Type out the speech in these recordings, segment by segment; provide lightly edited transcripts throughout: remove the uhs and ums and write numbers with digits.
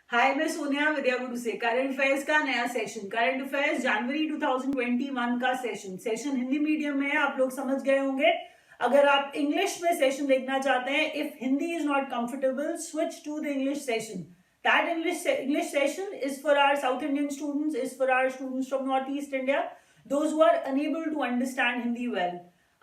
हाय, मैं सोनिया विद्या गुरु से current affairs का नया सेशन, करंट अफेयर्स जनवरी 2021 का सेशन हिंदी मीडियम में है। आप लोग समझ गए होंगे। अगर आप इंग्लिश में सेशन देखना चाहते हैं, if Hindi is not comfortable, switch to the English session. That English session is for our South Indian students, is for our students from Northeast India, those who are unable to understand Hindi well.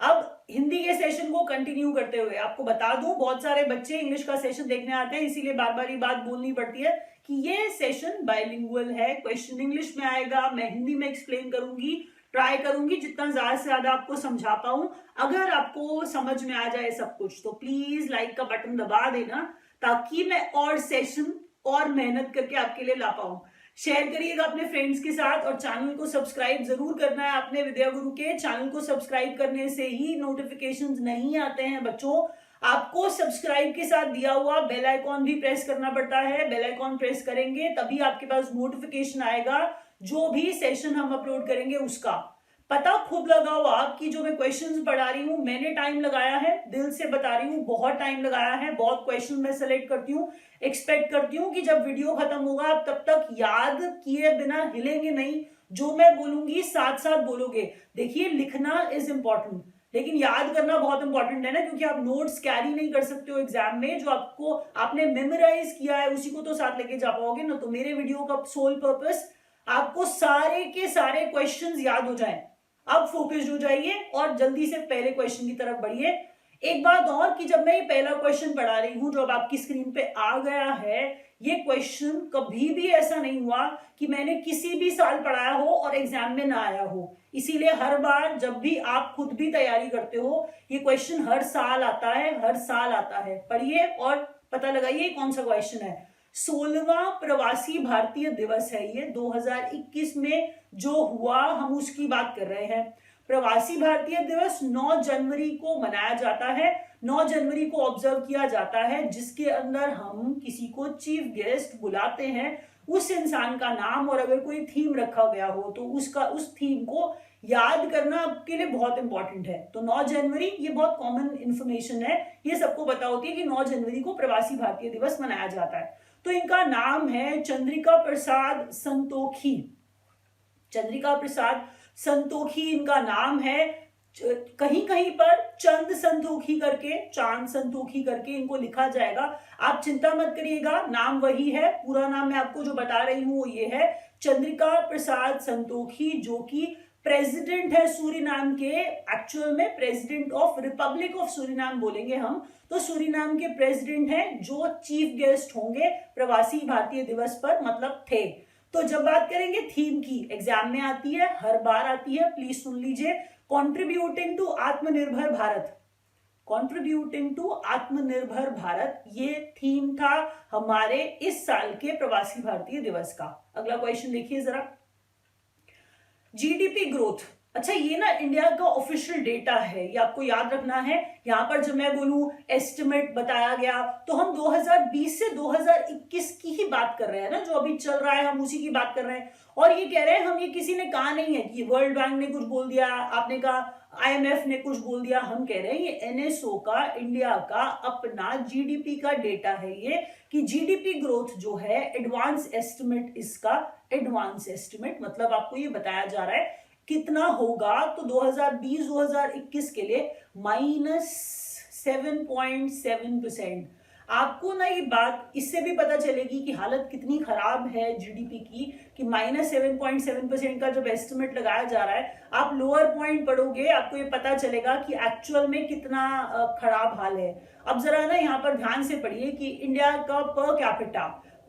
अब हिंदी के session को continue करते हुए आपको बता दूं, बहुत सारे बच्चे इंग्लिश का सेशन देखने आते हैं, इसीलिए बार बार ये बात बोलनी पड़ती है कि ये सेशन बाइलिंगुअल है। क्वेश्चन इंग्लिश में आएगा, मैं हिंदी में एक्सप्लेन करूंगी, ट्राई करूंगी जितना ज्यादा से ज्यादा आपको समझा पाऊं। अगर आपको समझ में आ जाए सब कुछ तो प्लीज लाइक का बटन दबा देना, ताकि मैं और सेशन और मेहनत करके आपके लिए ला पाऊं। शेयर करिएगा अपने फ्रेंड्स के साथ और चैनल को सब्सक्राइब जरूर करना है आपने। विद्या गुरु के चैनल को सब्सक्राइब करने से ही नोटिफिकेशंस नहीं आते हैं बच्चों। आपको सब्सक्राइब के साथ दिया हुआ बेल आइकॉन भी प्रेस करना पड़ता है। बेल आइकॉन प्रेस करेंगे तभी आपके पास नोटिफिकेशन आएगा जो भी सेशन हम अपलोड करेंगे उसका। पता खुद लगाओ आप कि जो मैं क्वेश्चंस पढ़ा रही हूँ, मैंने टाइम लगाया है, दिल से बता रही हूँ, बहुत टाइम लगाया है। बहुत क्वेश्चन मैं सेलेक्ट करती हूँ, एक्सपेक्ट करती हूँ कि जब वीडियो खत्म होगा आप तब तक याद किए बिना हिलेंगे नहीं। जो मैं बोलूंगी साथ साथ बोलोगे। देखिए, लिखना इज इंपॉर्टेंट, लेकिन याद करना बहुत इंपॉर्टेंट है ना, क्योंकि आप नोट्स कैरी नहीं कर सकते हो एग्जाम में। जो आपने मेमोराइज किया है उसी को तो साथ लेके जा पाओगे ना। तो मेरे वीडियो का सोल पर्पस आपको सारे के सारे क्वेश्चंस याद हो जाएं। अब फोकस्ड हो जाइए और जल्दी से पहले क्वेश्चन की तरफ बढ़िए। एक बात और कि जब मैं ये पहला क्वेश्चन पढ़ा रही हूं जो अब आपकी स्क्रीन पे आ गया है, ये क्वेश्चन कभी भी ऐसा नहीं हुआ कि मैंने किसी भी साल पढ़ाया हो और एग्जाम में ना आया हो। इसीलिए हर बार जब भी आप खुद भी तैयारी करते हो, ये क्वेश्चन हर साल आता है, हर साल आता है। पढ़िए और पता लगाइए कौन सा क्वेश्चन है। 16वां प्रवासी भारतीय दिवस है ये 2021 में जो हुआ, हम उसकी बात कर रहे हैं। प्रवासी भारतीय दिवस 9 जनवरी को मनाया जाता है। 9 जनवरी को ऑब्जर्व किया जाता है, जिसके अंदर हम किसी को चीफ गेस्ट बुलाते हैं, उस इंसान का नाम, और अगर कोई थीम रखा गया हो तो उस थीम को याद करना आपके लिए बहुत इंपॉर्टेंट है। तो 9 जनवरी ये बहुत कॉमन इंफॉर्मेशन है, ये सबको पता होती है कि 9 जनवरी को प्रवासी भारतीय दिवस मनाया जाता है। तो इनका नाम है चंद्रिका प्रसाद संतोखी। चंद्रिका प्रसाद संतोखी इनका नाम है। कहीं कहीं पर चंद संतोखी करके, चांद संतोखी करके इनको लिखा जाएगा। आप चिंता मत करिएगा, नाम वही है। पूरा नाम मैं आपको जो बता रही हूं वो ये है, चंद्रिका प्रसाद संतोखी, जो कि प्रेसिडेंट है सूरीनाम के। एक्चुअल में president of Republic of Suriname बोलेंगे हम, तो सूरीनाम के प्रेसिडेंट हैं जो चीफ गेस्ट होंगे प्रवासी भारतीय दिवस पर, मतलब थे। तो जब बात करेंगे थीम की, एग्जाम में आती है, हर बार आती है, प्लीज सुन लीजिए। कॉन्ट्रीब्यूटिंग टू आत्मनिर्भर भारत, कॉन्ट्रीब्यूटिंग टू आत्मनिर्भर भारत, ये थीम था हमारे इस साल के प्रवासी भारतीय दिवस का। अगला क्वेश्चन देखिए जरा। जीडीपी ग्रोथ, अच्छा ये ना इंडिया का ऑफिशियल डेटा है, ये आपको याद रखना है। यहाँ पर जब मैं बोलूं एस्टिमेट बताया गया, तो हम 2020 से 2021 की ही बात कर रहे हैं ना, जो अभी चल रहा है हम उसी की बात कर रहे हैं। और ये कह रहे हैं हम, ये किसी ने कहा नहीं है कि वर्ल्ड बैंक ने कुछ बोल दिया, आपने कहा IMF ने कुछ बोल दिया। हम कह रहे हैं ये NSO का, इंडिया का अपना जीडीपी का डेटा है ये, कि जीडीपी ग्रोथ जो है एडवांस एस्टिमेट, इसका एडवांस एस्टिमेट मतलब आपको ये बताया जा रहा है कितना होगा। तो 2020-2021 के लिए -7.7%। आपको ना ये बात इससे भी पता चलेगी कि हालत कितनी खराब है जीडीपी की, कि -7.7% का जब एस्टिमेट लगाया जा रहा है, आप लोअर पॉइंट पढ़ोगे आपको ये पता चलेगा कि एक्चुअल में कितना खराब हाल है। अब जरा ना यहाँ पर ध्यान से पढ़िए कि इंडिया का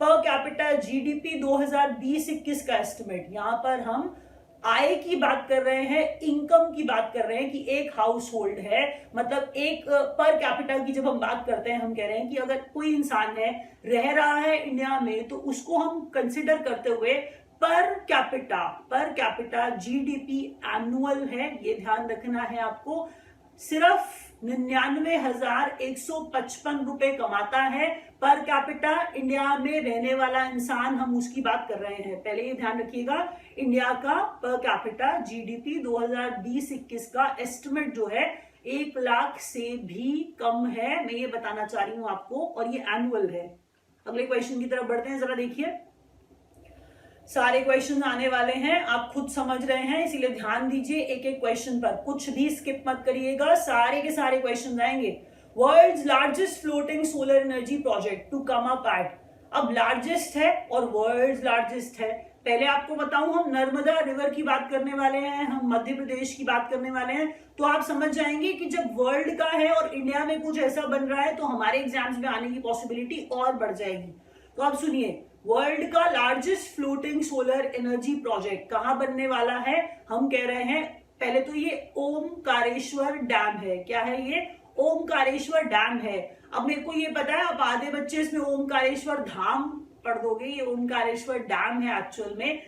पर कैपिटा जीडीपी 2020-21 का एस्टिमेट, यहाँ पर हम आय की बात कर रहे हैं, इनकम की बात कर रहे हैं कि एक हाउस होल्ड है, मतलब एक पर कैपिटा की जब हम बात करते हैं, हम कह रहे हैं कि अगर कोई इंसान है, रह रहा है इंडिया में, तो उसको हम कंसिडर करते हुए पर कैपिटा जीडीपी एनुअल है, ये ध्यान रखना है आपको। सिर्फ 99,155 रुपए कमाता है पर कैपिटा इंडिया में रहने वाला इंसान, हम उसकी बात कर रहे हैं। पहले ये ध्यान रखिएगा, इंडिया का पर कैपिटा जीडीपी 2020-21 का एस्टिमेट जो है 1 लाख से भी कम है, मैं ये बताना चाह रही हूं आपको, और ये एनुअल है। अगले क्वेश्चन की तरफ बढ़ते हैं, जरा देखिए। सारे क्वेश्चन आने वाले हैं, आप खुद समझ रहे हैं, इसीलिए ध्यान दीजिए एक एक क्वेश्चन पर, कुछ भी स्किप मत करिएगा, सारे के सारे क्वेश्चन आएंगे। World's largest floating solar energy project to come up at, अब लार्जेस्ट है और वर्ल्ड्स लार्जेस्ट है। पहले आपको बताऊं, हम नर्मदा रिवर की बात करने वाले हैं, हम मध्य प्रदेश की बात करने वाले हैं, तो आप समझ जाएंगे कि जब वर्ल्ड का है और इंडिया में कुछ ऐसा बन रहा है तो हमारे एग्जाम्स में आने की पॉसिबिलिटी और बढ़ जाएगी। तो आप सुनिए, वर्ल्ड का largest floating solar energy project कहां बनने वाला है? हम कह रहे हैं, पहले तो ये ओमकारेश्वर डैम है। क्या है ये? ओमकारेश्वर डैम है। अब मेरे को ये पता है, अब आधे बच्चे इसमें ओमकारेश्वर धाम पढ़ दोगे, ये ओमकारेश्वर डैम है एक्चुअल में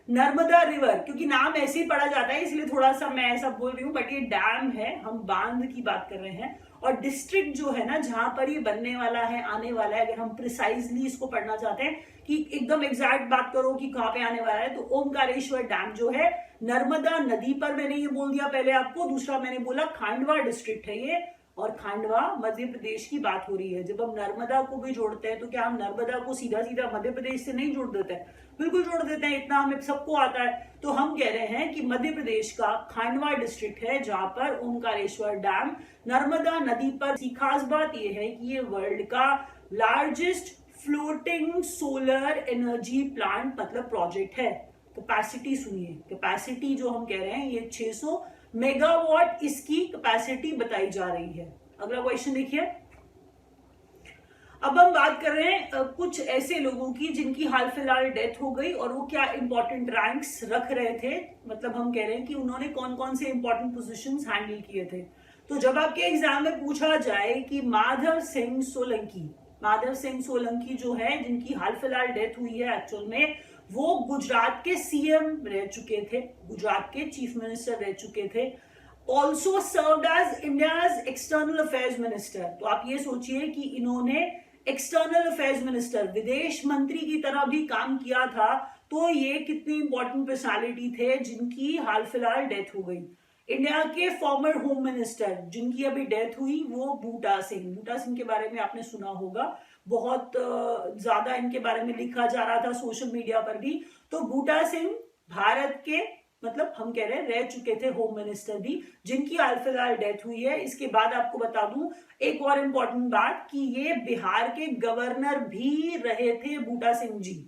नर्मदा रिवर, क्योंकि नाम ऐसे ही पढ़ा जाता है इसलिए थोड़ा सा मैं ऐसा बोल रही हूँ, बट ये डैम है, हम बांध की बात कर रहे हैं। और डिस्ट्रिक्ट जो है ना, जहां पर ये बनने वाला है, आने वाला है, अगर हम प्रिसाइजली इसको पढ़ना चाहते हैं कि एकदम एग्जैक्ट बात करो कि कहाँ पे आने वाला है, तो ओमकारेश्वर डैम जो है नर्मदा नदी पर, मैंने ये बोल दिया पहले आपको। दूसरा मैंने बोला खांडवा डिस्ट्रिक्ट है ये, और खांडवा मध्य प्रदेश की बात हो रही है। जब हम नर्मदा को भी जोड़ते हैं तो क्या हम नर्मदा को सीधा सीधा मध्य प्रदेश से नहीं जोड़ देते हैं? बिल्कुल जोड़ देते हैं, इतना हमें सबको आता है। तो हम कह रहे हैं कि मध्य प्रदेश का खांडवा डिस्ट्रिक्ट है जहां पर ओमकारेश्वर डैम नर्मदा नदी पर। खास बात यह है कि ये वर्ल्ड का largest floating solar energy plant मतलब प्रोजेक्ट है। कैपेसिटी सुनिए, कैपेसिटी जो हम कह रहे हैं ये 600 मेगावाट इसकी कैपेसिटी बताई जा रही है। अगला क्वेश्चन देखिए। अब हम बात कर रहे हैं कुछ ऐसे लोगों की जिनकी हाल फिलहाल डेथ हो गई और वो क्या इंपॉर्टेंट रैंक्स रख रहे थे, मतलब हम कह रहे हैं कि उन्होंने कौन कौन से इंपॉर्टेंट पोजीशंस हैंडल किए थे। तो जब आपके एग्जाम में पूछा जाए कि माधव सिंह सोलंकी जो है, जिनकी हाल फिलहाल डेथ हुई है एक्चुअल में, वो गुजरात के सीएम रह चुके थे, गुजरात के चीफ मिनिस्टर रह चुके थे। Also served as India's external affairs minister. तो आप ये सोचिए कि इन्होंने एक्सटर्नल अफेयर्स मिनिस्टर, विदेश मंत्री की तरह भी काम किया था। तो ये कितनी इंपॉर्टेंट पर्सनालिटी थे जिनकी हाल फिलहाल डेथ हो गई। इंडिया के फॉर्मर होम मिनिस्टर जिनकी अभी डेथ हुई वो बूटा सिंह के बारे में आपने सुना होगा, बहुत ज्यादा इनके बारे में लिखा जा रहा था सोशल मीडिया पर भी। तो बूटा सिंह भारत के, मतलब हम कह रहे हैं, रह चुके थे होम मिनिस्टर भी, जिनकी हाल फिलहाल डेथ हुई है। इसके बाद आपको बता दूं एक और इम्पोर्टेंट बात कि ये बिहार के गवर्नर भी रहे थे बूटा सिंह जी।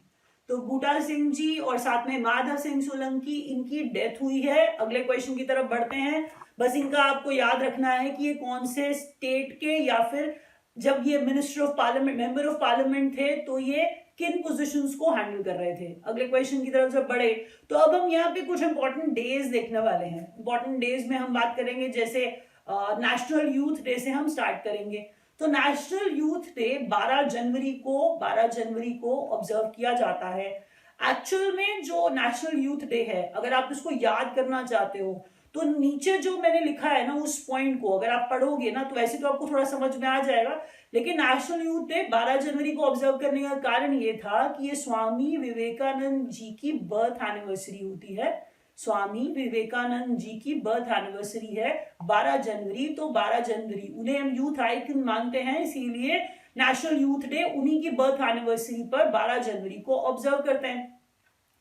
तो बूटा सिंह जी और साथ में माधव सिंह सोलंकी, इनकी डेथ हुई है। अगले क्वेश्चन की तरफ बढ़ते हैं। बस इनका आपको याद रखना है कि ये कौन से स्टेट के, या फिर जब ये minister of parliament, member of parliament थे, तो ये किन पोजीशंस को हैंडल कर रहे थे। अगले क्वेश्चन की तरफ जब बढ़े तो अब हम यहाँ पे कुछ इंपॉर्टेंट डेज देखने वाले हैं। इंपॉर्टेंट डेज में हम बात करेंगे, जैसे नेशनल यूथ डे से हम स्टार्ट करेंगे। तो नेशनल यूथ डे 12 जनवरी को ऑब्जर्व किया जाता है। एक्चुअल में जो नेशनल यूथ डे है, अगर आप इसको याद करना चाहते हो तो नीचे जो मैंने लिखा है ना, उस पॉइंट को अगर आप पढ़ोगे ना, तो वैसे तो आपको थोड़ा समझ में आ जाएगा, लेकिन नेशनल यूथ डे 12 जनवरी को ऑब्जर्व करने का कारण ये था कि ये स्वामी विवेकानंद जी की बर्थ एनिवर्सरी होती है। स्वामी विवेकानंद जी की बर्थ एनिवर्सरी है 12 जनवरी। तो 12 जनवरी उन्हें हम यूथ आइकन मानते हैं, इसीलिए नेशनल यूथ डे उन्हीं की बर्थ एनिवर्सरी पर 12 जनवरी को ऑब्जर्व करते हैं।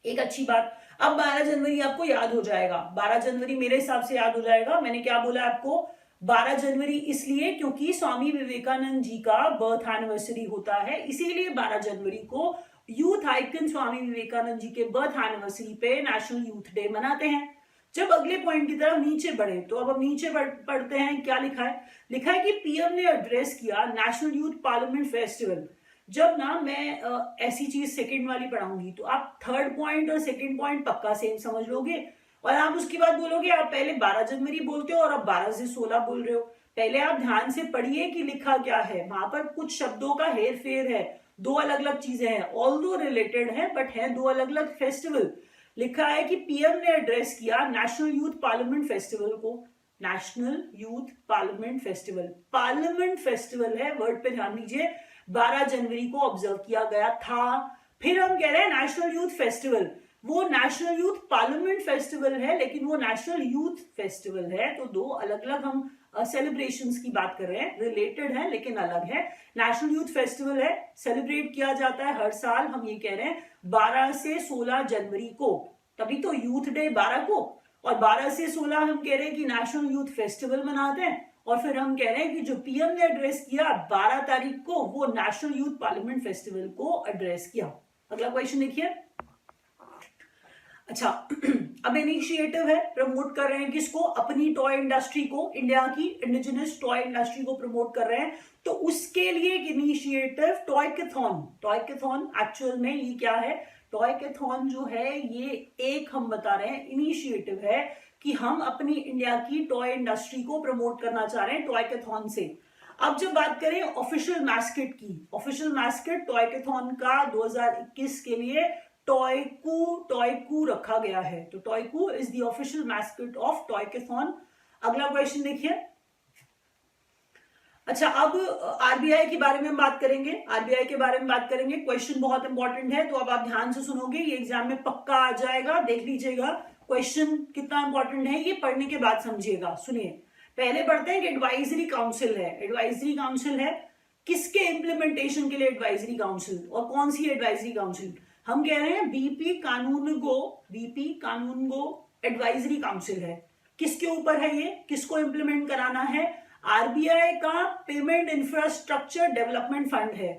एक अच्छी बात, अब 12 जनवरी आपको याद हो जाएगा। 12 जनवरी मेरे हिसाब से याद हो जाएगा। मैंने क्या बोला आपको? 12 जनवरी इसलिए क्योंकि स्वामी विवेकानंद जी का बर्थ एनिवर्सरी होता है, इसीलिए 12 जनवरी को यूथ आइकन स्वामी विवेकानंद जी के बर्थ एनिवर्सरी पे नेशनल यूथ डे मनाते हैं। जब अगले पॉइंट की तरफ नीचे बढ़े तो अब हम नीचे पढ़ते हैं, क्या लिखा है कि पीएम ने एड्रेस किया नेशनल यूथ पार्लियामेंट फेस्टिवल। जब ना मैं ऐसी चीज सेकंड वाली पढ़ाऊंगी तो आप थर्ड पॉइंट और सेकंड पॉइंट पक्का सेम समझ लोगे, और आप उसके बाद बोलोगे आप पहले 12 जनवरी बोलते हो और अब 12 से 16 बोल रहे हो। पहले आप ध्यान से पढ़िए कि लिखा क्या है, वहां पर कुछ शब्दों का हेर फेर है, दो अलग अलग चीजें हैं, ऑल्दो रिलेटेड है बट है दो अलग अलग फेस्टिवल। लिखा है कि पीएम ने एड्रेस किया नेशनल यूथ पार्लियामेंट फेस्टिवल को। National youth parliament festival, parliament festival है, वर्ड पे ध्यान दीजिए। 12 जनवरी को ऑब्जर्व किया गया था। फिर हम कह रहे हैं नेशनल यूथ फेस्टिवल, वो नेशनल यूथ पार्लियामेंट फेस्टिवल है लेकिन वो नेशनल यूथ फेस्टिवल है। तो दो अलग अलग हम सेलिब्रेशंस की बात कर रहे हैं, रिलेटेड है लेकिन अलग है। नेशनल यूथ फेस्टिवल है, सेलिब्रेट किया जाता है हर साल, हम ये कह रहे हैं 12 से 16 जनवरी को, तभी तो यूथ डे 12 को, और 12 से 16 हम कह रहे हैं कि नेशनल यूथ फेस्टिवल मनाते हैं, और फिर हम कह रहे हैं कि जो पीएम ने एड्रेस किया 12 तारीख को, वो नेशनल यूथ पार्लियामेंट फेस्टिवल को एड्रेस किया। अगला क्वेश्चन देखिए। अच्छा, अब इनिशिएटिव है, प्रमोट कर रहे हैं किसको, अपनी टॉय इंडस्ट्री को, इंडिया की इंडिजिनस टॉय इंडस्ट्री को प्रमोट कर रहे हैं। तो उसके लिए एक इनिशिएटिव टॉयकथॉन, टॉयकथॉन एक्चुअल में ये क्या है, टॉयकथॉन जो है ये एक हम बता रहे हैं इनिशिएटिव है कि हम अपनी इंडिया की टॉय इंडस्ट्री को प्रमोट करना चाह रहे हैं टॉयकथॉन से। अब जब बात करें ऑफिशियल मैस्केट की, ऑफिशियल मैस्केट टॉयकथॉन का 2021 के लिए टॉयकू रखा गया है, तो Toycoo is the official mascot of Toycathon. अगला क्वेश्चन देखिए। अच्छा, अब आरबीआई के बारे में बात करेंगे, आरबीआई के बारे में बात करेंगे, क्वेश्चन बहुत इंपॉर्टेंट है, तो अब आप ध्यान से सुनोगे, ये एग्जाम में पक्का आ जाएगा, देख लीजिएगा क्वेश्चन कितना इंपॉर्टेंट है, ये पढ़ने के बाद समझिएगा। सुनिए, पहले पढ़ते हैं कि एडवाइजरी काउंसिल है, एडवाइजरी काउंसिल है किसके इंप्लीमेंटेशन के लिए एडवाइजरी काउंसिल, और कौन सी एडवाइजरी काउंसिल, हम कह रहे हैं बीपी कानून गो एडवाइजरी काउंसिल है। किसके ऊपर है ये, किसको इंप्लीमेंट कराना है, आरबीआई का पेमेंट इंफ्रास्ट्रक्चर डेवलपमेंट फंड है,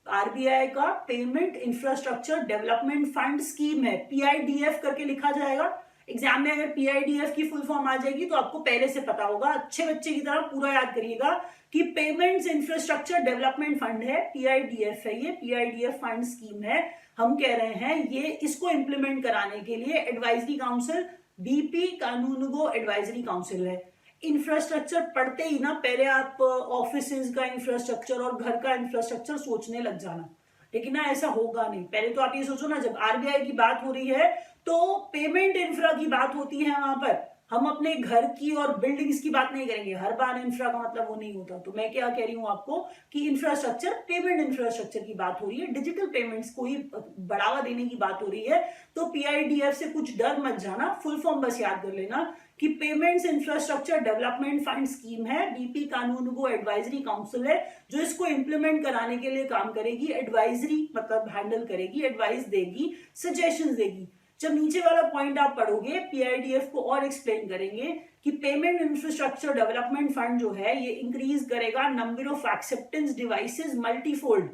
आरबीआई का payment infrastructure development fund scheme है, पीआईडीएफ करके लिखा जाएगा। एग्जाम में अगर पीआईडीएफ की फुल फॉर्म आ जाएगी तो आपको पहले से पता होगा, अच्छे बच्चे की तरह पूरा याद करिएगा कि पेमेंट्स इंफ्रास्ट्रक्चर डेवलपमेंट फंड है, पीआईडीएफ है, ये पीआईडीएफ फंड स्कीम है। हम कह रहे हैं ये इसको इंप्लीमेंट कराने के लिए एडवाइजरी काउंसिल बीपी कानूनगो एडवाइजरी काउंसिल है। इंफ्रास्ट्रक्चर पढ़ते ही ना पहले आप ऑफिसेज का इंफ्रास्ट्रक्चर और घर का इंफ्रास्ट्रक्चर सोचने लग जाना, लेकिन ना ऐसा होगा नहीं। पहले तो आप ये सोचो ना, जब आरबीआई की बात हो रही है तो पेमेंट इंफ्रा की बात होती है, वहां पर हम अपने घर की और बिल्डिंग्स की बात नहीं करेंगे, हर बार इंफ्रा का मतलब वो नहीं होता। तो मैं क्या कह रही हूं आपको कि इंफ्रास्ट्रक्चर, पेमेंट इंफ्रास्ट्रक्चर की बात हो रही है, डिजिटल पेमेंट्स को ही बढ़ावा देने की बात हो रही है। तो पीआईडीएफ से कुछ डर मत जाना, फुल फॉर्म बस याद कर लेना कि payments infrastructure development fund scheme है, बीपी कानूनगो एडवाइजरी काउंसिल है जो इसको इंप्लीमेंट कराने के लिए काम करेगी, एडवाइजरी मतलब हैंडल करेगी, एडवाइस देगी, सजेशंस देगी। जब नीचे वाला पॉइंट आप पढ़ोगे पीआईडीएफ को और एक्सप्लेन करेंगे कि पेमेंट इंफ्रास्ट्रक्चर डेवलपमेंट फंड जो है ये इंक्रीज करेगा number of acceptance devices multifold,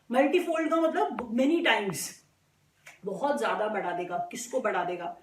multifold का मतलब मेनी टाइम्स, बहुत ज्यादा बढ़ा देगा। किसको बढ़ा देगा,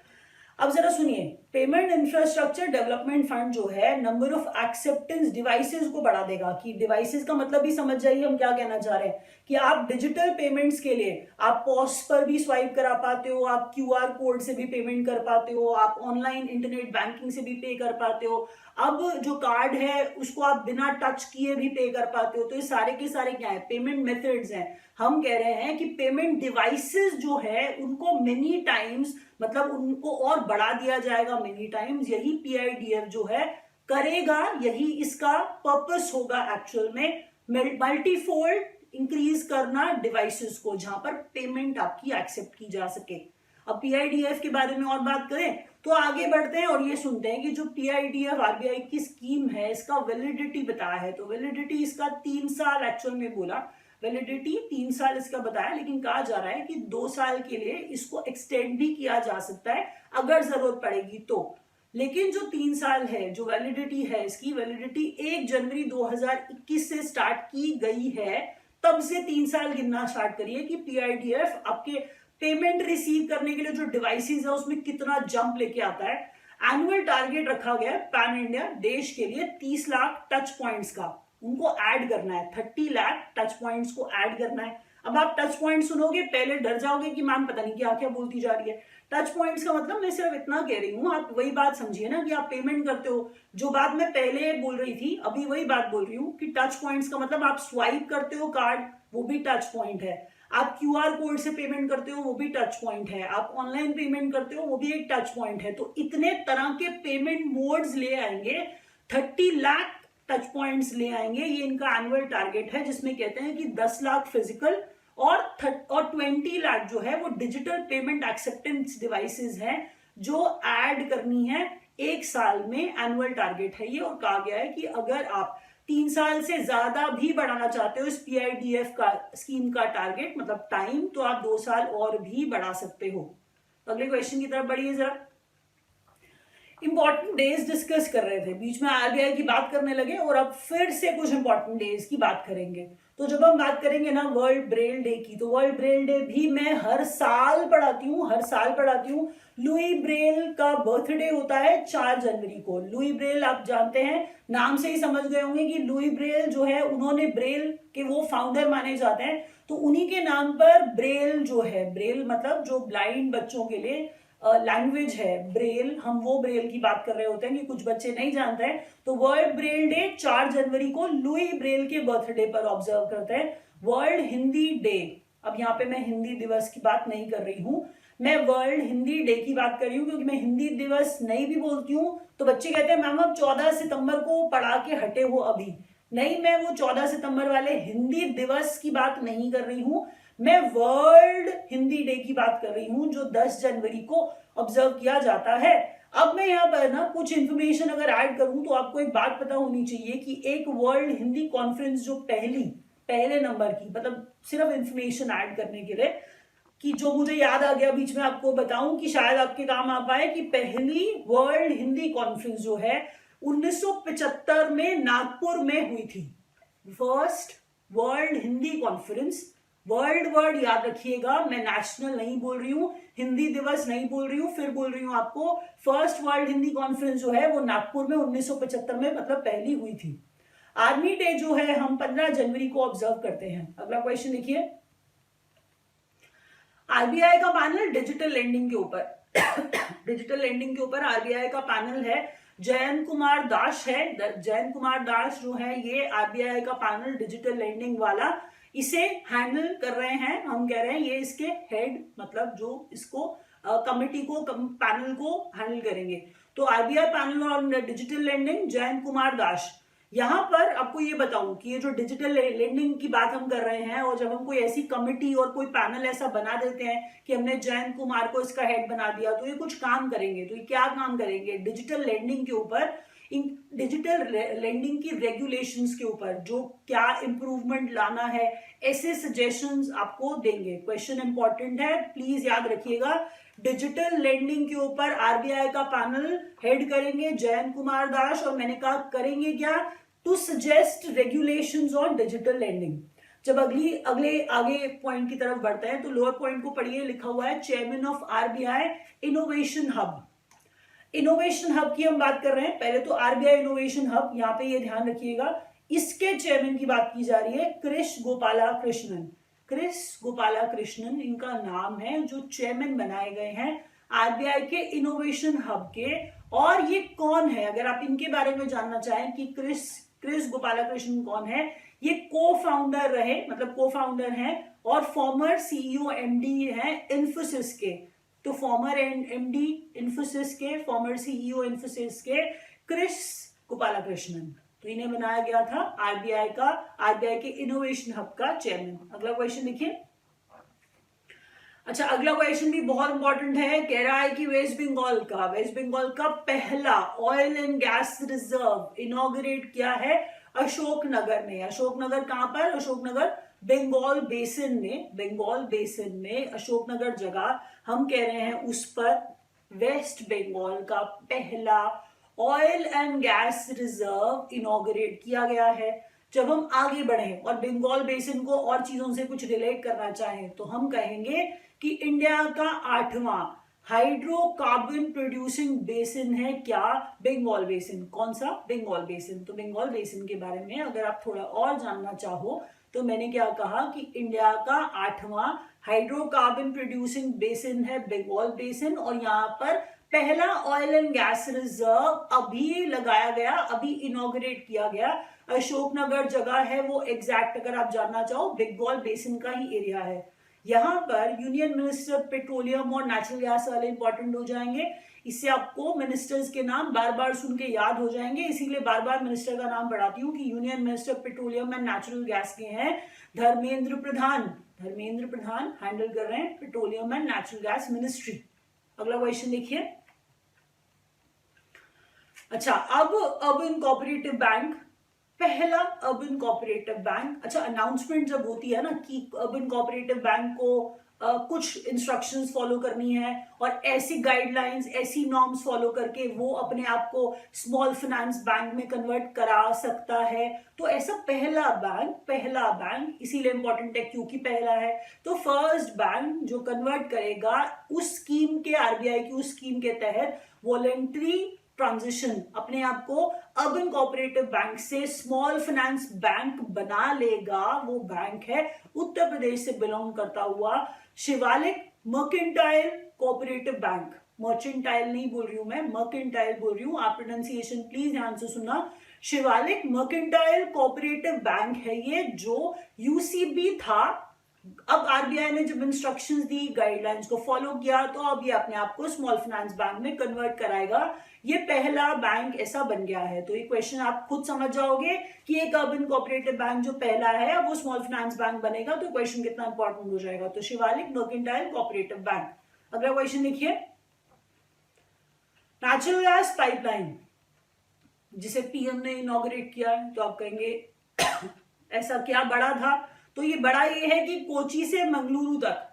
अब जरा सुनिए, पेमेंट इंफ्रास्ट्रक्चर डेवलपमेंट फंड जो है नंबर ऑफ एक्सेप्टेंस डिवाइसेस को बढ़ा देगा। कि डिवाइसेस का मतलब भी समझ जाइए हम क्या कहना चाह रहे हैं कि आप डिजिटल पेमेंट्स के लिए आप पॉस पर भी स्वाइप करा पाते हो, आप क्यूआर कोड से भी पेमेंट कर पाते हो, आप ऑनलाइन इंटरनेट बैंकिंग से भी पे कर पाते हो, अब जो कार्ड है उसको आप बिना टच किए भी पे कर पाते हो। तो ये सारे के सारे क्या है, पेमेंट मेथड्स हैं। हम कह रहे हैं कि पेमेंट डिवाइसेस जो है उनको मेनी टाइम्स मतलब उनको और बढ़ा दिया जाएगा मेनी टाइम्स, यही पीआईडीएफ जो है करेगा, यही इसका पर्पस होगा एक्चुअल में, मल्टीफोल्ड इंक्रीज करना डिवाइसेस को जहां पर पेमेंट आपकी एक्सेप्ट की जा सके। अब पीआईडीएफ के बारे में और बात करें तो आगे बढ़ते हैं और ये सुनते हैं कि जो पीआईडीएफ आरबीआई की स्कीम है इसका वैलिडिटी बताया है। तो वैलिडिटी इसका 3 साल एक्चुअल में बोला, वैलिडिटी 3 साल इसका बताया, लेकिन कहा जा रहा है कि 2 साल के लिए इसको एक्सटेंड भी किया जा सकता है अगर जरूरत पड़ेगी तो। लेकिन जो 3 साल है, जो वैलिडिटी है इसकी वैलिडिटी 1 जनवरी 2021 से स्टार्ट की गई है, तब से 3 साल गिनना स्टार्ट करिए कि पीआईडीएफ आपके पेमेंट रिसीव करने के लिए जो डिवाइसेस है उसमें कितना जंप लेके आता है। एनुअल टारगेट रखा गया है पैन इंडिया देश के लिए 30 लाख टच पॉइंट्स का, उनको ऐड करना है, 30 लाख टच पॉइंट्स को ऐड करना है। अब आप टच पॉइंट सुनोगे पहले डर जाओगे कि मैम पता नहीं क्या क्या बोलती जा रही है। टच पॉइंट्स का मतलब मैं सिर्फ इतना कह रही हूँ, आप वही बात समझिए ना कि आप पेमेंट करते हो, जो बात मैं पहले बोल रही थी अभी वही बात बोल रही हूँ कि टच पॉइंट्स का मतलब आप स्वाइप करते हो कार्ड, वो भी टच पॉइंट है, आप क्यूआर कोड से पेमेंट करते हो वो भी टच पॉइंट है, आप ऑनलाइन पेमेंट करते हो वो भी एक टच पॉइंट है। तो इतने तरह के पेमेंट मोड्स ले आएंगे, 30 लाख टच पॉइंट्स ले आएंगे, ये इनका एनुअल टारगेट है, जिसमें कहते हैं कि 10 लाख फिजिकल और 20 लाख जो है वो डिजिटल पेमेंट एक्सेप्टेंस डिवाइसेस हैं जो ऐड करनी है 1 साल में एनुअल टारगेट है ये, और कहा गया है कि अगर आप 3 साल से ज्यादा भी बढ़ाना चाहते हो इस PIDF का स्कीम का टारगेट मतलब टाइम, तो आप 2 साल और भी बढ़ा सकते हो। अगले क्वेश्चन की तरफ बढ़िए जरा। इंपॉर्टेंट डेज डिस्कस कर रहे थे, बीच में RBI की बात करने लगे और अब फिर से कुछ इंपॉर्टेंट डेज की बात करेंगे। तो जब हम बात करेंगे ना वर्ल्ड ब्रेल डे की, तो वर्ल्ड ब्रेल डे भी मैं हर साल पढ़ाती हूँ। लुई ब्रेल का बर्थडे होता है 4 जनवरी को। लुई ब्रेल आप जानते हैं, नाम से ही समझ गए होंगे कि लुई ब्रेल जो है उन्होंने ब्रेल के वो फाउंडर माने जाते हैं, तो उन्हीं के नाम पर ब्रेल जो है, ब्रेल मतलब जो ब्लाइंड बच्चों के लिए लैंग्वेज है ब्रेल, हम वो ब्रेल की बात कर रहे होते हैं कि कुछ बच्चे नहीं जानते हैं। तो वर्ल्ड ब्रेल डे 4 जनवरी को लुई ब्रेल के बर्थडे पर ऑब्जर्व करते हैं। वर्ल्ड हिंदी डे, अब यहाँ पे मैं हिंदी दिवस की बात नहीं कर रही हूँ, मैं वर्ल्ड हिंदी डे की बात कर रही हूँ, क्योंकि मैं हिंदी दिवस नहीं भी बोलती हूँ तो बच्चे कहते हैं मैम अब 14 सितंबर को पढ़ा के हटे हो अभी। नहीं, मैं वो 14 सितंबर वाले हिंदी दिवस की बात नहीं कर रही हूँ, मैं वर्ल्ड हिंदी डे की बात कर रही हूं जो 10 जनवरी को ऑब्जर्व किया जाता है। अब मैं यहाँ पर ना कुछ इंफॉर्मेशन अगर ऐड करूं तो आपको एक बात पता होनी चाहिए कि एक वर्ल्ड हिंदी कॉन्फ्रेंस जो पहले नंबर की, मतलब सिर्फ इंफॉर्मेशन ऐड करने के लिए कि जो मुझे याद आ गया बीच में आपको बताऊं कि शायद आपके काम आ पाए, कि पहली वर्ल्ड हिंदी कॉन्फ्रेंस जो है 1975 में नागपुर में हुई थी। First world Hindi conference, word याद रखिएगा, मैं नेशनल नहीं बोल रही हूँ, हिंदी दिवस नहीं बोल रही हूँ, फिर बोल रही हूँ आपको, फर्स्ट वर्ल्ड हिंदी कॉन्फ्रेंस जो है वो नागपुर में 1975 में मतलब पहली हुई थी। आर्मी डे जो है हम 15 जनवरी को ऑब्जर्व करते हैं। अगला क्वेश्चन देखिए, RBI का पैनल डिजिटल लेंडिंग के ऊपर डिजिटल लेंडिंग के ऊपर RBI का पैनल है, जयंत कुमार दास है। जयंत कुमार दास जो है ये RBI का पैनल डिजिटल लेंडिंग वाला इसे हैंडल कर रहे हैं। हम कह रहे हैं ये इसके हेड, मतलब जो इसको कमिटी को पैनल को हैंडल करेंगे। तो RBI panel on digital lending Jayant Kumar Das. यहाँ पर आपको ये बताऊं कि ये जो डिजिटल लेंडिंग की बात हम कर रहे हैं, और जब हम कोई ऐसी कमिटी और कोई पैनल ऐसा बना देते हैं कि हमने जयंत कुमार को इसका हेड बना दिया, तो ये कुछ काम करेंगे। तो ये क्या काम करेंगे? डिजिटल लेंडिंग के ऊपर, डिजिटल लेंडिंग की रेगुलेशंस के ऊपर जो क्या इंप्रूवमेंट लाना है, ऐसे सजेशंस आपको देंगे। क्वेश्चन इंपॉर्टेंट है, प्लीज याद रखिएगा। डिजिटल लेंडिंग के ऊपर RBI का पैनल हेड करेंगे जयंत कुमार दास, और मैंने कहा करेंगे क्या? To suggest regulations on digital lending. जब अगले आगे पॉइंट की तरफ बढ़ते हैं तो लोअर पॉइंट को पढ़िए, लिखा हुआ है chairman of RBI innovation hub. Innovation hub की हम बात कर रहे हैं। पहले तो RBI इनोवेशन हब, यहाँ पे ये ध्यान रखिएगा, इसके चेयरमैन की बात की जा रही है क्रिश गोपाला कृष्णन इनका नाम है, जो चेयरमैन बनाए गए हैं RBI के इनोवेशन हब के। और ये कौन है, अगर आप इनके बारे में जानना चाहें कि क्रिश गोपाला कृष्णन कौन है, ये को फाउंडर रहे, मतलब को फाउंडर हैं और फॉर्मर CEO MD हैं इन्फोसिस के। तो फॉर्मर MD इन्फोसिस के, फॉर्मर CEO इन्फोसिस के क्रिश गोपाला कृष्णन, तो इन्हें बनाया गया था RBI के इनोवेशन हब का चेयरमैन। अगला क्वेश्चन देखिए। अच्छा, अगला क्वेश्चन भी बहुत इंपॉर्टेंट है, कह रहा है कि वेस्ट बंगाल का पहला oil and gas reserve inaugurate किया है अशोकनगर में। अशोकनगर कहां पर? अशोकनगर बंगाल बेसिन में अशोकनगर जगह हम कह रहे हैं उस पर वेस्ट बंगाल का पहला oil and gas reserve inaugurate किया गया है। जब हम आगे बढ़े और बंगाल बेसिन को और चीजों से कुछ रिलेट करना चाहें तो हम कहेंगे कि इंडिया का 8वां हाइड्रोकार्बन प्रोड्यूसिंग बेसिन है क्या? बंगाल बेसिन। कौन सा? बंगाल बेसिन। तो बंगाल बेसिन के बारे में अगर आप थोड़ा और जानना चाहो तो मैंने क्या कहा कि इंडिया का 8वां हाइड्रोकार्बन प्रोड्यूसिंग बेसिन है बंगाल बेसिन, और यहाँ पर पहला ऑयल एंड गैस रिजर्व अभी लगाया गया, अभी इनॉग्रेट किया गया। अशोकनगर जगह है वो, एग्जैक्ट अगर आप जानना चाहो बंगाल बेसिन का ही एरिया है। यहाँ पर यूनियन मिनिस्टर पेट्रोलियम और नेचुरल गैस वाले इंपॉर्टेंट हो जाएंगे। इससे आपको मिनिस्टर्स के नाम बार बार सुन के याद हो जाएंगे, इसीलिए बार बार मिनिस्टर का नाम बढ़ाती हूँ कि union minister petroleum and natural gas के हैं धर्मेंद्र प्रधान हैंडल कर रहे हैं petroleum and natural gas ministry. अगला क्वेश्चन देखिए। अच्छा, अब अर्बन कोऑपरेटिव बैंक, पहला अर्बन कोऑपरेटिव बैंक। अच्छा, अनाउंसमेंट जब होती है ना कि अर्बन कोऑपरेटिव बैंक को कुछ इंस्ट्रक्शंस फॉलो करनी है और ऐसी गाइडलाइंस, ऐसी नॉर्म्स फॉलो करके वो अपने आप को स्मॉल फाइनेंस बैंक में कन्वर्ट करा सकता है, तो ऐसा पहला बैंक इसीलिए इंपॉर्टेंट है क्योंकि पहला है। तो फर्स्ट बैंक जो कन्वर्ट करेगा उस स्कीम के, आरबीआई की उस स्कीम के तहत वॉलेंट्री ट्रांजिशन, अपने आप को अर्बन कोऑपरेटिव बैंक से स्मॉल फाइनेंस बैंक बना लेगा, वो बैंक है उत्तर प्रदेश से बिलोंग करता हुआ Shivalik mercantile cooperative bank. Mercantile नहीं बोल रही हूं मैं, मर्केंटाइल बोल रही हूं, आप प्रोनाउंसिएशन प्लीज ध्यान से सुनना। शिवालिक मर्केंटाइल कोऑपरेटिव बैंक है ये, जो यूसीबी था। अब आरबीआई ने जब इंस्ट्रक्शंस दी, गाइडलाइंस को फॉलो किया, तो अब ये अपने आप को स्मॉल फाइनेंस बैंक में कन्वर्ट कराएगा। ये पहला बैंक ऐसा बन गया है। तो ये क्वेश्चन आप खुद समझ जाओगे कि एक अर्बन कोऑपरेटिव बैंक जो पहला है अब वो स्मॉल फाइनेंस बैंक बनेगा, तो क्वेश्चन कितना इंपॉर्टेंट हो जाएगा। तो शिवालिक मर्केंटाइल कोऑपरेटिव बैंक। अगला क्वेश्चन देखिए, नेचुरल गैस पाइपलाइन जिसे पीएम ने इनॉग्रेट किया है, तो आप कहेंगे ऐसा क्या बड़ा था? तो ये बड़ा ये है कि कोची से मंगलुरु तक,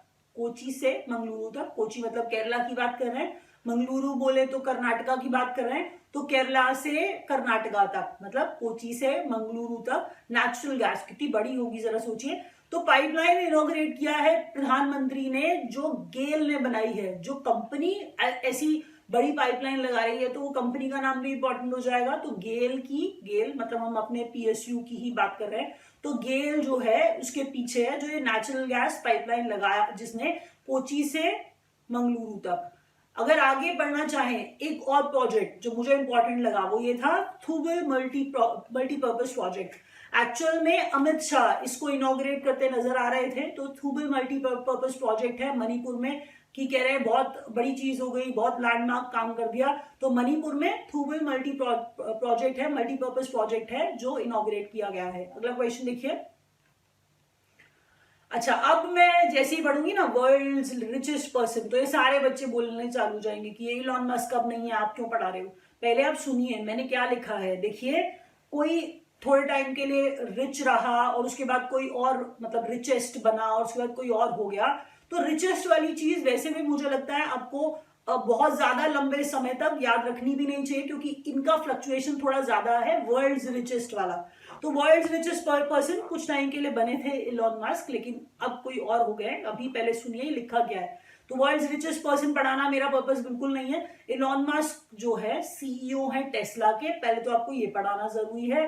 कोची मतलब केरला की बात कर रहे हैं, मंगलुरु बोले तो कर्नाटका की बात कर रहे हैं, तो केरला से कर्नाटका तक, मतलब कोची से मंगलुरु तक नेचुरल गैस कितनी बड़ी होगी जरा सोचिए। तो पाइपलाइन इनॉग्रेट किया है प्रधानमंत्री ने, जो गेल ने बनाई है। जो कंपनी ऐसी बड़ी पाइपलाइन लगा रही है तो वो कंपनी का नाम भी इंपॉर्टेंट हो जाएगा। तो गेल मतलब हम अपने पीएसयू की ही बात कर रहे हैं, तो गेल जो है उसके पीछे है जो ये नेचुरल गैस पाइपलाइन लगाया, जिसने कोची से मंगलुरु तक। अगर आगे बढ़ना चाहें, एक और प्रोजेक्ट जो मुझे इंपॉर्टेंट लगा वो ये था थूबल मल्टीपर्पज प्रोजेक्ट। एक्चुअल में अमित शाह इसको इनॉग्रेट करते नजर आ रहे थे। तो थूबल मल्टीपर्पज प्रोजेक्ट है मणिपुर में, कि कह रहे हैं बहुत बड़ी चीज हो गई, बहुत लैंडमार्क काम कर दिया। तो मणिपुर में थूबल मल्टीपर्पज प्रोजेक्ट है जो इनॉग्रेट किया गया है। अगला क्वेश्चन देखिए। अच्छा, अब मैं जैसे ही पढ़ूंगी ना वर्ल्ड्स रिचेस्ट पर्सन, तो ये सारे बच्चे बोलने चालू जाएंगे कि ये इलॉन मस्क अब नहीं है, आप क्यों पढ़ा रहे हो। पहले आप सुनिए मैंने क्या लिखा है। देखिए, कोई थोड़े टाइम के लिए रिच रहा और उसके बाद कोई और मतलब रिचेस्ट बना और उसके बाद कोई और हो गया। तो रिचेस्ट वाली चीज वैसे भी मुझे लगता है आपको बहुत ज्यादा लंबे समय तक याद रखनी भी नहीं चाहिए, क्योंकि इनका फ्लक्चुएशन थोड़ा ज्यादा है। वर्ल्ड्स रिचेस्ट वाला, तो वर्ल्ड्स रिचेस्ट पर्सन कुछ टाइम के लिए बने थे इलॉन मस्क, लेकिन अब कोई और हो गए। अभी पहले सुनिए लिखा क्या है। तो वर्ल्ड्स रिचेस्ट पर्सन पढ़ाना मेरा पर्पस बिल्कुल नहीं है। इलॉन मस्क जो है सीईओ है टेस्ला के, पहले तो आपको ये पढ़ाना जरूरी है।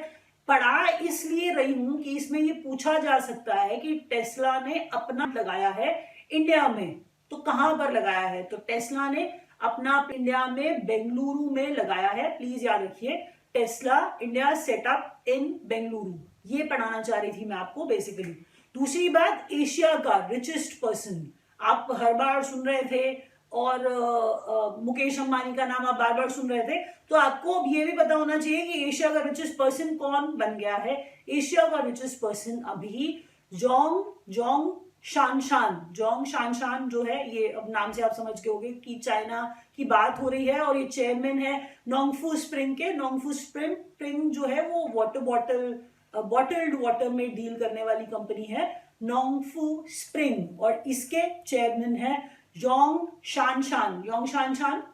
पढ़ा इसलिए रही हूं कि इसमें ये पूछा जा सकता है कि टेस्ला ने अपना लगाया है इंडिया में, तो कहां पर लगाया है। तो टेस्ला ने अपना इंडिया में बेंगलुरु में लगाया है। प्लीज याद रखिए, टेस्ला इंडिया सेटअप इन बेंगलुरु, ये पढ़ाना चाह रही थी मैं आपको बेसिकली। दूसरी बात, एशिया का रिचेस्ट पर्सन आप हर बार सुन रहे थे, और मुकेश अंबानी का नाम आप बार बार सुन रहे थे, तो आपको अब ये भी पता होना चाहिए कि एशिया का रिचेस्ट पर्सन कौन बन गया है। एशिया का रिचेस्ट पर्सन अभी जोंग शानशान जो है, ये अब नाम से आप समझ गए होंगे कि चाइना की बात हो रही है, और ये चेयरमैन है नोंगफू स्प्रिंग के। नोंगफू स्प्रिंग जो है वो बॉटल्ड वाटर में डील करने वाली कंपनी है नोंगफू स्प्रिंग, और इसके चेयरमैन है योंग शानशान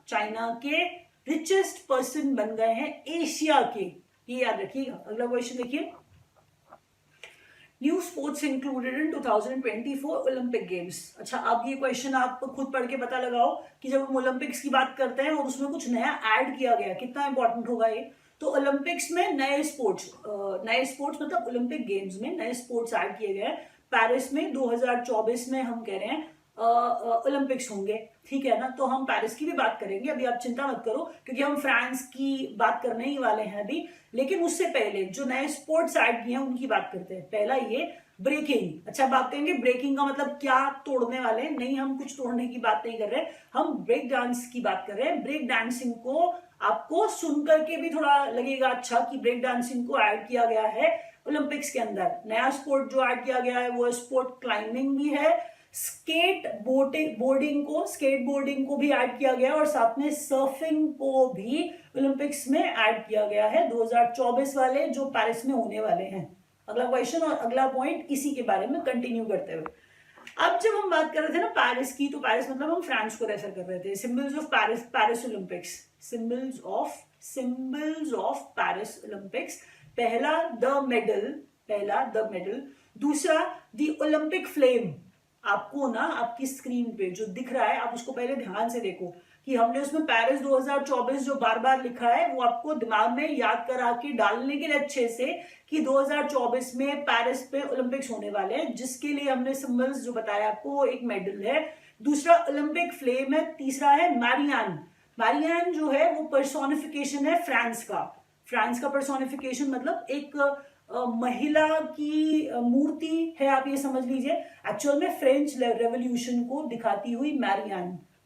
चाइना के रिचेस्ट पर्सन बन गए हैं एशिया के, ये याद रखिएगा। अगला क्वेश्चन देखिए, new sports included in 2024 Olympic games. अच्छा, अब ये क्वेश्चन आप खुद पढ़ के पता लगाओ कि जब हम ओलंपिक्स की बात करते हैं और उसमें कुछ नया ऐड किया गया, कितना इंपॉर्टेंट होगा ये। तो ओलंपिक्स में नए स्पोर्ट्स मतलब ओलंपिक गेम्स में नए स्पोर्ट्स ऐड किए गए। पेरिस में 2024 में हम कह रहे हैं ओलंपिक्स होंगे, ठीक है ना। तो हम पेरिस की भी बात करेंगे, अभी आप चिंता मत करो, क्योंकि हम फ्रांस की बात करने ही वाले हैं अभी। लेकिन उससे पहले जो नए स्पोर्ट्स ऐड किए हैं उनकी बात करते हैं। पहला ये ब्रेकिंग। अच्छा, आप कहेंगे ब्रेकिंग का मतलब क्या, तोड़ने वाले? नहीं, हम कुछ तोड़ने की बात नहीं कर रहे, हम ब्रेक डांस की बात कर रहे हैं। ब्रेक डांसिंग को आपको सुन करके भी थोड़ा लगेगा अच्छा कि ब्रेक डांसिंग को ऐड किया गया है ओलंपिक्स के अंदर। नया स्पोर्ट जो ऐड किया गया है वो स्पोर्ट क्लाइंबिंग भी है, स्केट बोर्डिंग को भी ऐड किया गया और साथ में सर्फिंग को भी ओलंपिक्स में ऐड किया गया है 2024 वाले जो पेरिस में होने वाले हैं। अगला क्वेश्चन और अगला पॉइंट इसी के बारे में कंटिन्यू करते हुए, अब जब हम बात कर रहे थे ना पेरिस की, तो पेरिस मतलब हम फ्रांस को रेफर कर रहे थे। Symbols of Paris Olympics, symbols of Paris Olympics, पहला द मेडल, दूसरा द ओलंपिक फ्लेम। आपको ना आपकी स्क्रीन पे जो दिख रहा है, आप उसको पहले ध्यान से देखो कि हमने उसमें पेरिस 2024 जो बार बार लिखा है वो आपको दिमाग में याद करा के डालने के लिए अच्छे से कि 2024 में पेरिस पे ओलंपिक्स होने वाले हैं, जिसके लिए हमने सिंबल्स जो बताया आपको वो एक मेडल है, दूसरा ओलंपिक फ्लेम है, तीसरा है मैरियान जो है वो पर्सोनिफिकेशन है फ्रांस का पर्सोनिफिकेशन मतलब एक महिला की मूर्ति है, आप ये समझ लीजिए। एक्चुअल में फ्रेंच रेवोल्यूशन को दिखाती हुई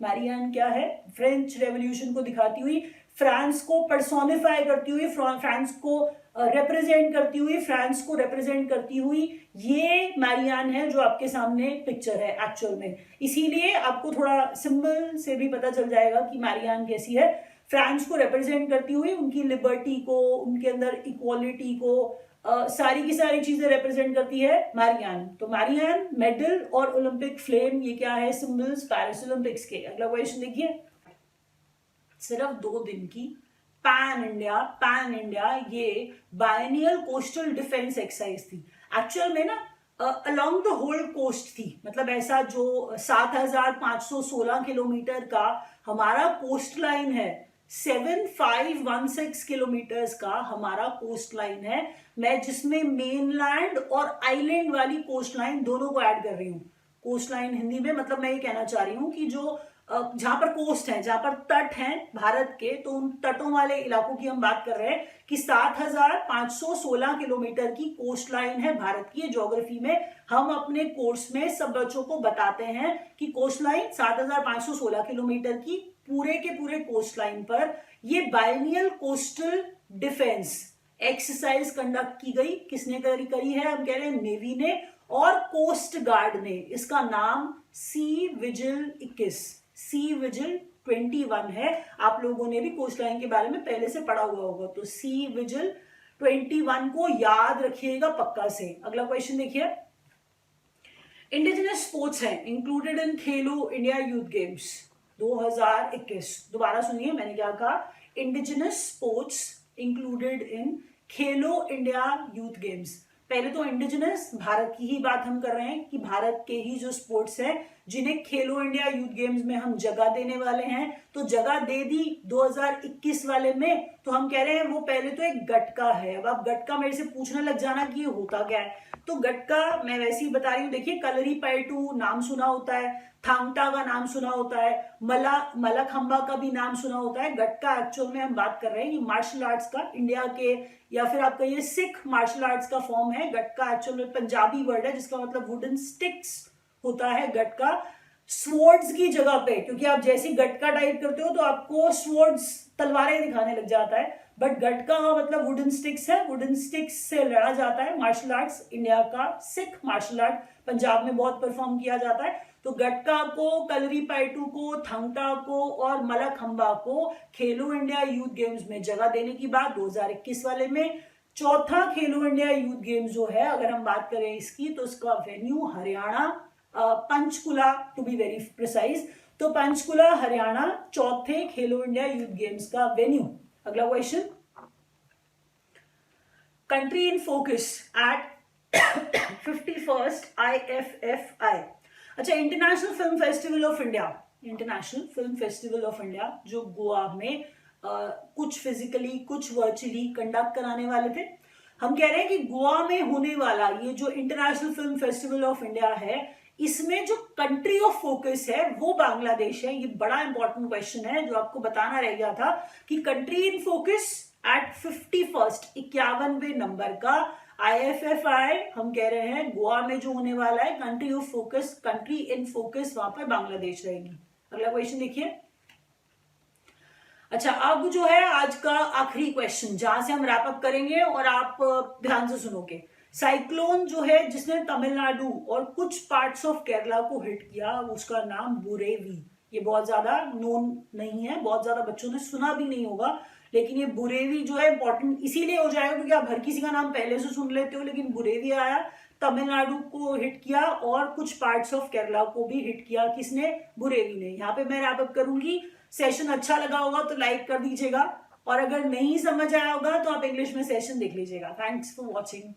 मैरियान क्या है, फ्रेंच रेवोल्यूशन को दिखाती हुई, फ्रांस को पर्सोनिफाई करती हुई, फ्रांस को रिप्रेजेंट करती हुई ये मैरियान है जो आपके सामने पिक्चर है एक्चुअल में। इसीलिए आपको थोड़ा सिंबल से भी पता चल जाएगा कि मैरियान कैसी है। फ्रांस को रिप्रेजेंट करती हुई, उनकी लिबर्टी को, उनके अंदर इक्वालिटी को, सारी की सारी चीजें रिप्रेजेंट करती है मैरियान। तो मैरियान, मेडल और ओलंपिक फ्लेम, ये क्या है, सिंबल्स पेरिस ओलंपिक्स के। अगला क्वेश्चन देखिए, सिर्फ 2 दिन की पैन इंडिया ये बायनियल कोस्टल डिफेंस एक्सरसाइज थी। एक्चुअल में ना अलोंग द होल कोस्ट थी, मतलब ऐसा जो 7,516 किलोमीटर का हमारा कोस्ट लाइन है, 7516 किलोमीटर्स का हमारा कोस्ट लाइन है, मैं जिसमें मेनलैंड और आइलैंड वाली कोस्ट लाइन दोनों को ऐड कर रही हूँ। कोस्ट लाइन हिंदी में मतलब मैं ये कहना चाह रही हूँ कि जो जहां पर कोस्ट है, जहां पर तट हैं भारत के, तो उन तटों वाले इलाकों की हम बात कर रहे हैं कि 7,516 किलोमीटर की कोस्ट लाइन है भारत की। ज्योग्राफी में हम अपने कोर्स में सब बच्चों को बताते हैं कि कोस्ट लाइन 7,516 किलोमीटर की पूरे के पूरे कोस्ट लाइन पर ये biennial coastal defence exercise conduct की गई। किसने करी है, हम कह रहे हैं नेवी ने और कोस्ट गार्ड ने। इसका नाम सी विजिल 21 है। आप लोगों ने भी कोस्ट लाइन के बारे में पहले से पढ़ा हुआ होगा, तो सी विजिल 21 को याद रखिएगा पक्का से। अगला क्वेश्चन देखिए, इंडिजिनस स्पोर्ट्स है included in Khelo India Youth games 2021। दोबारा सुनिए मैंने क्या कहा, indigenous sports included in Khelo India Youth games. पहले तो इंडिजिनस भारत की ही बात हम कर रहे हैं कि भारत के ही जो स्पोर्ट्स हैं जिन्हें खेलो इंडिया यूथ गेम्स में हम जगह देने वाले हैं, तो जगह दे दी 2021 वाले में, तो हम कह रहे हैं वो पहले तो एक गटका है। अब आप गटका मेरे से पूछने लग जाना कि ये होता क्या है, तो गटका मैं वैसे ही बता रही हूँ। देखिए, कलरीपयट्टू नाम सुना होता है, थांगटा का नाम सुना होता है, मलखंबा का भी नाम सुना होता है। गटका एक्चुअल में हम बात कर रहे हैं, ये मार्शल आर्ट्स का इंडिया के या फिर आपका ये सिख मार्शल आर्ट्स का फॉर्म है। गटका एक्चुअल में पंजाबी वर्ड है जिसका मतलब वुडन स्टिक्स होता है। गटका स्वर्ड्स की जगह पे, क्योंकि आप जैसे गटका टाइप करते हो तो आपको स्वर्ड्स तलवारें दिखाने लग जाता है, बट गटका का मतलब वुडन स्टिक्स है। वुडन स्टिक्स से लड़ा जाता है मार्शल आर्ट्स, इंडिया का सिख मार्शल आर्ट, पंजाब में बहुत परफॉर्म किया जाता है। तो गटका को, कलरीपयट्टू को, थंगटा को और मलखंबा को खेलो इंडिया यूथ गेम्स में जगह देने की बात 2021 वाले में। चौथा खेलो इंडिया यूथ गेम्स जो है, अगर हम बात करें इसकी, तो इसका venue Haryana, Panchkula to be very precise, तो पंचकुला हरियाणा चौथे खेलो इंडिया यूथ गेम्स का वेन्यू। अगला question, country in focus at 51st IFFI। अच्छा, International Film Festival of India जो गोवा में कुछ फिजिकली कुछ वर्चुअली कंडक्ट कराने वाले थे। हम कह रहे हैं कि गोवा में होने वाला ये जो international Film Festival of India है, इसमें जो कंट्री ऑफ फोकस है वो बांग्लादेश है। ये बड़ा इंपॉर्टेंट क्वेश्चन है जो आपको बताना रह गया था कि कंट्री इन फोकस एट 51वें नंबर का IFFI हम कह रहे हैं गोवा में जो होने वाला है country of focus, country in focus, वहां पर बांग्लादेश रहेगी। अगला क्वेश्चन देखिए। अच्छा, अब जो है आज का आखिरी क्वेश्चन जहां से हम रैप अप करेंगे और आप ध्यान से सुनोगे। साइक्लोन जो है जिसने तमिलनाडु और कुछ पार्ट्स ऑफ केरला को हिट किया, उसका नाम बुरेवी। ये बहुत ज्यादा नोन नहीं है, बहुत ज्यादा बच्चों ने सुना भी नहीं होगा, लेकिन ये बुरेवी जो है इंपॉर्टेंट इसीलिए हो जाएगा क्योंकि आप हर किसी का नाम पहले से सुन लेते हो, लेकिन बुरेवी आया, तमिलनाडु को हिट किया और कुछ पार्ट्स ऑफ केरला को भी हिट किया। किसने? बुरेवी ने। यहाँ पे मैं रैप अप करूंगी। सेशन अच्छा लगा होगा तो लाइक कर दीजिएगा, और अगर नहीं समझ आया होगा तो आप इंग्लिश में सेशन देख लीजिएगा। Thanks for watching.